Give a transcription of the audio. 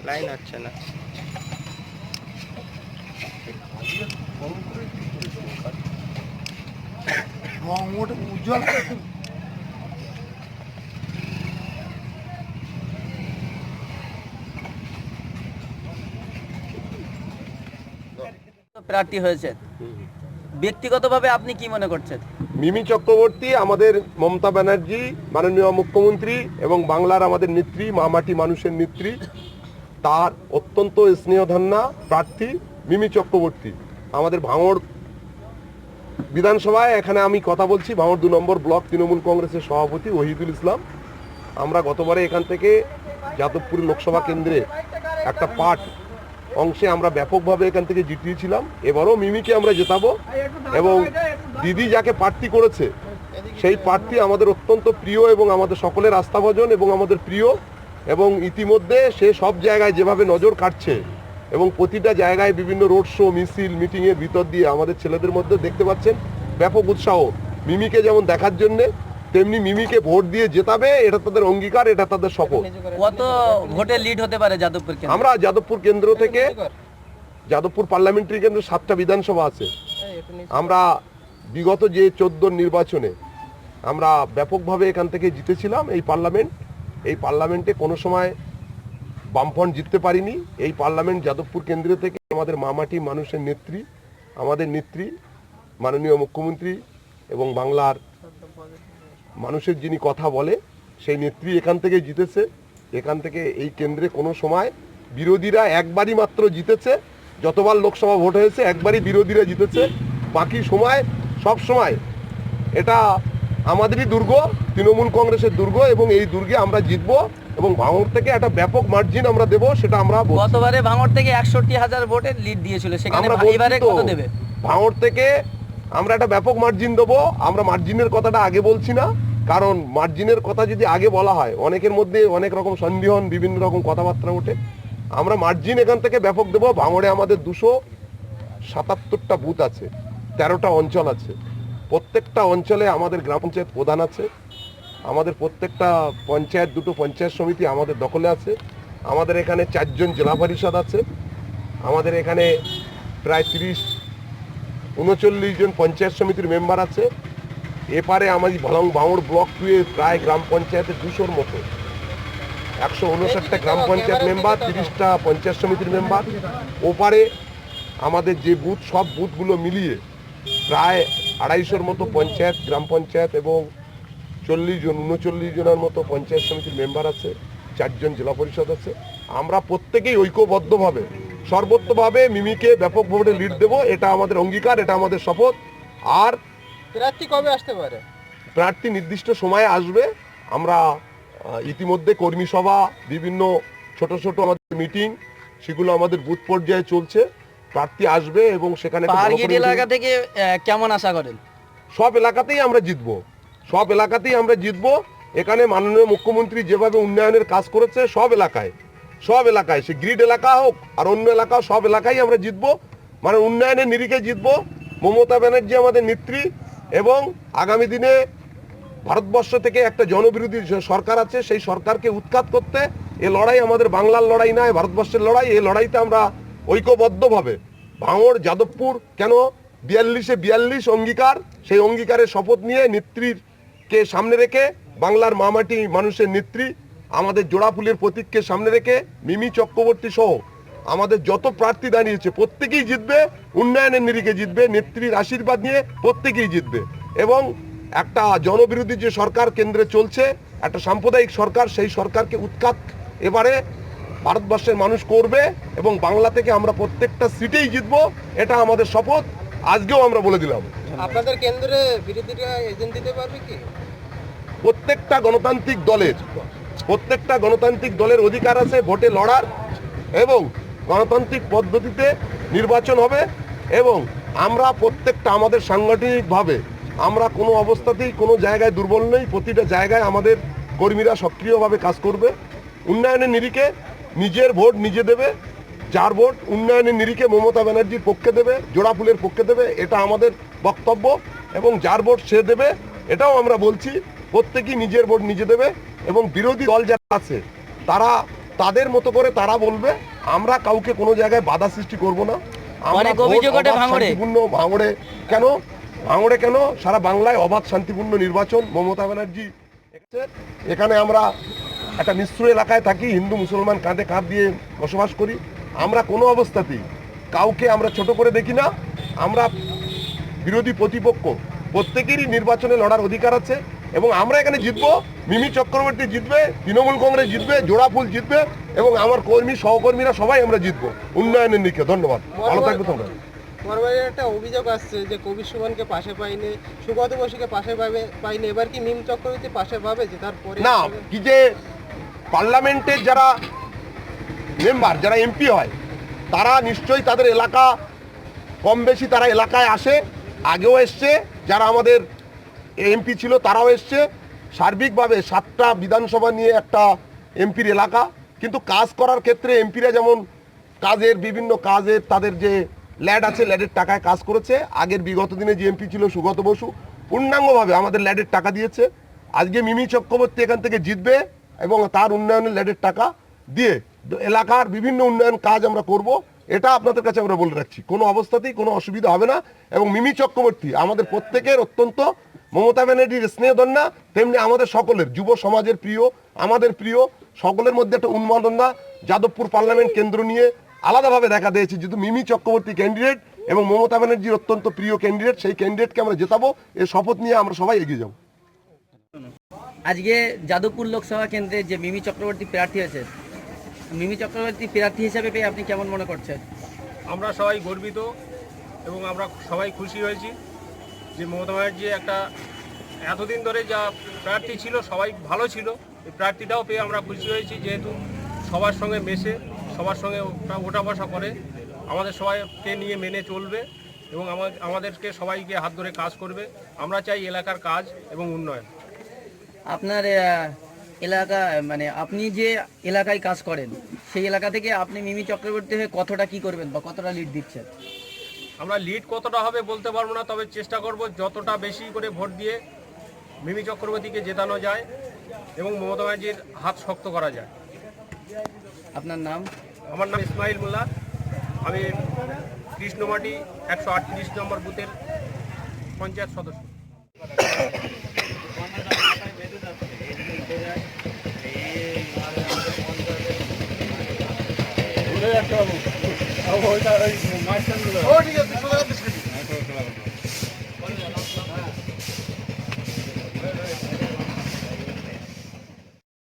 Line হচ্ছে না। উজ্জ্বল প্রার্থী হয়েছে, ব্যক্তিগতভাবে আপনি কি মনে করছেন? মিমি চক্রবর্তী আমাদের মমতা ব্যানার্জি মাননীয় মুখ্যমন্ত্রী এবং বাংলার আমাদের নেত্রী, মামাটি মানুষের নেত্রী, তার অত্যন্ত স্নেহধন্যা প্রার্থী মিমি চক্রবর্তী। আমাদের ভাঙড় বিধানসভায় এখানে আমি কথা বলছি, ভাঙড় 2 নম্বর ব্লক তৃণমূল কংগ্রেসের সভাপতি ওহিদুল ইসলাম। আমরা গতবারে এখান থেকে যাদবপুর লোকসভা কেন্দ্রে একটা পার্ট অংশে আমরা ব্যাপকভাবে এখান থেকে জিতিয়েছিলাম। এবারও মিমিকে আমরা জেতাবো এবং দিদি যাকে প্রার্থী করেছে সেই প্রার্থী আমাদের অত্যন্ত প্রিয় এবং আমাদের সকলের আস্থাভাজন এবং আমাদের প্রিয়, এবং ইতিমধ্যে সে সব জায়গায় যেভাবে নজর কাটছে এবং প্রতিটা জায়গায় বিভিন্ন রোড শো, মিছিল, মিটিংয়ের ভিতর দিয়ে আমাদের ছেলেদের মধ্যে দেখতে পাচ্ছেন ব্যাপক উৎসাহ মিমিকে যেমন দেখার জন্যে, তেমনি মিমিকে ভোট দিয়ে জেতাবে, এটা তাদের অঙ্গীকার, এটা তাদের শপথ। কত ভোটে লিড হতে পারে যাদবপুর কেন্দ্র? আমরা যাদবপুর কেন্দ্র থেকে, যাদবপুর পার্লামেন্টারি কেন্দ্রে 7টা বিধানসভা আছে। আমরা বিগত যে 14 নির্বাচনে আমরা ব্যাপকভাবে এখান থেকে জিতেছিলাম। এই পার্লামেন্টে কোনো সময় বামফ্রন্ট জিততে পারিনি। এই পার্লামেন্ট যাদবপুর কেন্দ্র থেকে আমাদের মামাটি মানুষের নেত্রী, আমাদের নেত্রী মাননীয় মুখ্যমন্ত্রী এবং বাংলার মানুষের যিনি কথা বলে সেই নেত্রী এখান থেকে জিতেছে। এখান থেকে এই কেন্দ্রে কোনো সময় বিরোধীরা একবারই মাত্র জিতেছে। যতবার লোকসভা ভোট হয়েছে একবারই বিরোধীরা জিতেছে, বাকি সময় সব সময় এটা আমাদেরই দুর্গ, তৃণমূল কংগ্রেসের দুর্গ, এবং এই দুর্গে আমরা জিতবো এবং ভাঙড় থেকে একটা ব্যাপক মার্জিন আমরা দেবো, সেটা আমরা গতবারে ভাঙড় থেকে 61,000 ভোটের লিড দিয়েছিল, সেখানে এবারে কত দেবে? ভাঙড় থেকে আমরা একটা ব্যাপক মার্জিন দেবো। আমরা মার্জিনের কথাটা আগে বলছি না, কারণ মার্জিনের কথা যদি আগে বলা হয় অনেকের মধ্যে অনেক রকম সন্দেহন, বিভিন্ন রকম কথাবার্তা ওঠে। আমরা মার্জিন এখান থেকে ব্যাপক দেবো। ভাঙড়ে আমাদের 277টা বুথ আছে, 13টা অঞ্চল আছে। প্রত্যেকটা অঞ্চলে আমাদের গ্রাম পঞ্চায়েত প্রধান আছে, আমাদের প্রত্যেকটা পঞ্চায়েত 2টো পঞ্চায়েত সমিতি আমাদের দখলে আছে। আমাদের এখানে 4 জন জেলা পরিষদ আছে। আমাদের এখানে প্রায় 39 জন পঞ্চায়েত সমিতির মেম্বার আছে। এপারে আমাদের ভাঙড় ব্লক 2-এ প্রায় গ্রাম পঞ্চায়েতের 200-র মতো, 159টা গ্রাম পঞ্চায়েত মেম্বার, 30টা পঞ্চায়েত সমিতির মেম্বার। ওপারে আমাদের যে বুথ, সব বুথগুলো মিলিয়ে প্রায় 250-র মতো পঞ্চায়েত, গ্রাম পঞ্চায়েত এবং 39 জনের মতো পঞ্চায়েত সমিতির মেম্বার আছে, 4 জন জেলা পরিষদ আছে। আমরা প্রত্যেকেই ঐক্যবদ্ধভাবে সর্বোত্তভাবে মিমিকে ব্যাপক ভোটে লিড দেবো, এটা আমাদের অঙ্গীকার, এটা আমাদের শপথ। আর প্রার্থী কবে আসতে পারে? প্রার্থী নির্দিষ্ট সময়ে আসবে। আমরা ইতিমধ্যে কর্মী সভা, বিভিন্ন ছোট ছোট আমাদের মিটিং, সেগুলো আমাদের বুথ পর্যায়ে চলছে। প্রার্থী আসবে এবং সেখানে পাহাড়গেট এলাকা থেকে কেমন আশা করেন? সব এলাকাতেই আমরা জিতবো, সব এলাকাতেই আমরা জিতবো। এখানে মাননীয় মুখ্যমন্ত্রী যেভাবে উন্নয়নের কাজ করেছে সব এলাকায় সে গ্রিড এলাকা হোক আর অন্য এলাকা, সব এলাকায় আমরা জিতবো। মানে উন্নয়নের নিরিখে জিতবো। মমতা ব্যানার্জি আমাদের নেত্রী, এবং আগামী দিনে ভারতবর্ষ থেকে একটা জনবিরোধী সরকার আছে, সেই সরকারকে উৎখাত করতে এ লড়াই আমাদের বাংলার লড়াই নয়, ভারতবর্ষের লড়াই। এই লড়াইতে আমরা ঐক্যবদ্ধভাবে ভাঙড়, যাদবপুর, কেন 42-এ 42 অঙ্গীকার, সেই অঙ্গীকারের শপথ নিয়ে নেত্রীকে সামনে রেখে, বাংলার মামাটি মানুষের নেত্রী, আমাদের জোড়া ফুলের প্রতীককে সামনে রেখে মিমি চক্রবর্তী সহ আমাদের যত প্রার্থী দাঁড়িয়েছে প্রত্যেকেই জিতবে, উন্নয়নের নিরিখে জিতবে, নেত্রীর আশীর্বাদ নিয়ে প্রত্যেকেই জিতবে। এবং একটা জনবিরোধী যে সরকার কেন্দ্রে চলছে, একটা সাম্প্রদায়িক সরকার, সেই সরকারকে উৎখাত এবারে ভারতবর্ষের মানুষ করবে এবং বাংলা থেকে আমরা প্রত্যেকটা সিটেই জিতবো, এটা আমাদের শপথ। আজকেও আমরা বলে দিলাম। আপনাদের কেন্দ্রে বিরোধীরা এজেন্ট দিতে পারবে কি? প্রত্যেকটা গণতান্ত্রিক দলের অধিকার আছে ভোটে লড়ার, এবং গণতান্ত্রিক পদ্ধতিতে নির্বাচন হবে। এবং আমরা প্রত্যেকটা আমাদের সাংগঠনিকভাবে আমরা কোনো অবস্থাতেই কোনো জায়গায় দুর্বল নেই। প্রতিটা জায়গায় আমাদের কর্মীরা সক্রিয়ভাবে কাজ করবে। উন্নয়নের নিরিখে নিজের ভোট নিজে দেবে, যার ভোট উন্নয়নের নিরিখে মমতা ব্যানার্জির পক্ষে দেবে, জোড়া ফুলের পক্ষে দেবে, এটা আমাদের বক্তব্য। এবং যার ভোট সে দেবে, এটাও আমরা বলছি, প্রত্যেকেই নিজের ভোট নিজে দেবে। এবং বিরোধী দল যারা আছে তারা তাদের মতো করে তারা বলবে। আমরা কাউকে কোনো জায়গায় বাধা সৃষ্টি করব না। আমরা অনেক ভোট অভিযোগ ওঠে অবাধ, ভাঙড়ে। শান্তিপূর্ণ ভাঙড়ে কেন সারা বাংলায় অবাধ শান্তিপূর্ণ নির্বাচন। মমতা ব্যানার্জি এখানে আমরা একটা মিশ্র এলাকায় থাকি, হিন্দু মুসলমান কাঁধে কাঁধ দিয়ে বসবাস করি। আমরা কোনো অবস্থাতেই কাউকে আমরা ছোট করে দেখি না। আমরা বিরোধী প্রতিপক্ষ প্রত্যেকেরই নির্বাচনে লড়ার অধিকার আছে এবং আমরা এখানে জিতবো। মিমি চক্রবর্তী জিতবে, তৃণমূল কংগ্রেস জিতবে, জোড়াফুল জিতবে এবং আমার কর্মী সহকর্মীরা সবাই আমরা জিতবো উন্নয়নের দিকে। ধন্যবাদ, ভালো থাকবে তোমরা। বড়বাড়ির একটা অভিযোগ আসছে যে কবির সুমনকে পাশে পাইনি, সুগত বসুকে পাশে পাইনি। এবার কি মিম চক্রবর্তী পাশে পাবে যে তারপরে না, কি যে পার্লামেন্টের যারা মেম্বার, যারা এমপি হয়, তারা নিশ্চয়ই তাদের এলাকা কম বেশি তারা এলাকায় আসে, আগেও এসছে। যারা আমাদের এমপি ছিল তারাও এসছে। সার্বিকভাবে 7টা বিধানসভা নিয়ে একটা এমপির এলাকা, কিন্তু কাজ করার ক্ষেত্রে এমপিরা যেমন কাজের বিভিন্ন কাজের তাদের যে ল্যাড আছে, ল্যাডের টাকায় কাজ করেছে। আগের বিগত দিনে যে এমপি ছিল সুগত বসু পূর্ণাঙ্গভাবে আমাদের ল্যাডের টাকা দিয়েছে। আজকে মিমি চক্রবর্তী এখান থেকে জিতবে এবং তার উন্নয়নের ল্যাডের টাকা দিয়ে এলাকার বিভিন্ন উন্নয়ন কাজ আমরা করব। এটা আপনাদের কাছে আমরা বলে রাখছি, কোনো অবস্থাতেই কোনো অসুবিধা হবে না। এবং মিমি চক্রবর্তী আমাদের প্রত্যেকের অত্যন্ত, মমতা ব্যানার্জির স্নেহধন্যা, তেমনি আমাদের সকলের যুব সমাজের প্রিয়, আমাদের প্রিয়, সকলের মধ্যে একটা উন্মাদনা যাদবপুর পার্লামেন্ট কেন্দ্র নিয়ে আলাদাভাবে দেখা দিয়েছে। যেহেতু মিমি চক্রবর্তী ক্যান্ডিডেট এবং মমতা ব্যানার্জির অত্যন্ত প্রিয় ক্যান্ডিডেট, সেই ক্যান্ডিডেটকে আমরা জেতাবো। এই শপথ নিয়ে আমরা সবাই এগিয়ে যাব। আজকে যাদবপুর লোকসভা কেন্দ্রে যে মিমি চক্রবর্তী প্রার্থী আছে, মিমি চক্রবর্তী প্রার্থী হিসেবে পেয়ে আপনি কেমন মনে করছেন? আমরা সবাই গর্বিত এবং আমরা সবাই খুশি হয়েছি যে মমতা ব্যানার্জি একটা এতদিন ধরে যা প্রার্থী ছিল সবাই ভালো ছিল, এই প্রার্থীটাও পেয়ে আমরা খুশি হয়েছি। যেহেতু সবার সঙ্গে মেশে, সবার সঙ্গে ওঠা বসা করে, আমাদের সবাইকে নিয়ে মেনে চলবে এবং আমাদেরকে সবাইকে হাত ধরে কাজ করবে। আমরা চাই এলাকার কাজ এবং উন্নয়ন। আপনার এলাকা, মানে আপনি যে এলাকায় কাজ করেন সেই এলাকা থেকে আপনি মিমি চক্রবর্তী হয়ে কতটা কি করবেন বা কতটা লিড দিচ্ছেন? আমরা লিড কতটা হবে বলতে পারবো না, তবে চেষ্টা করব যতটা বেশি করে ভোট দিয়ে মিমি চক্রবর্তীকে জেতানো যায় এবং মমতা ব্যানার্জির হাত শক্ত করা যায়। আপনার নাম? আমার নাম ইসমাইল মোল্লা। আমি কৃষ্ণমাটি 138 নম্বর বুথের পঞ্চায়েত সদস্য। ঠিক আছে।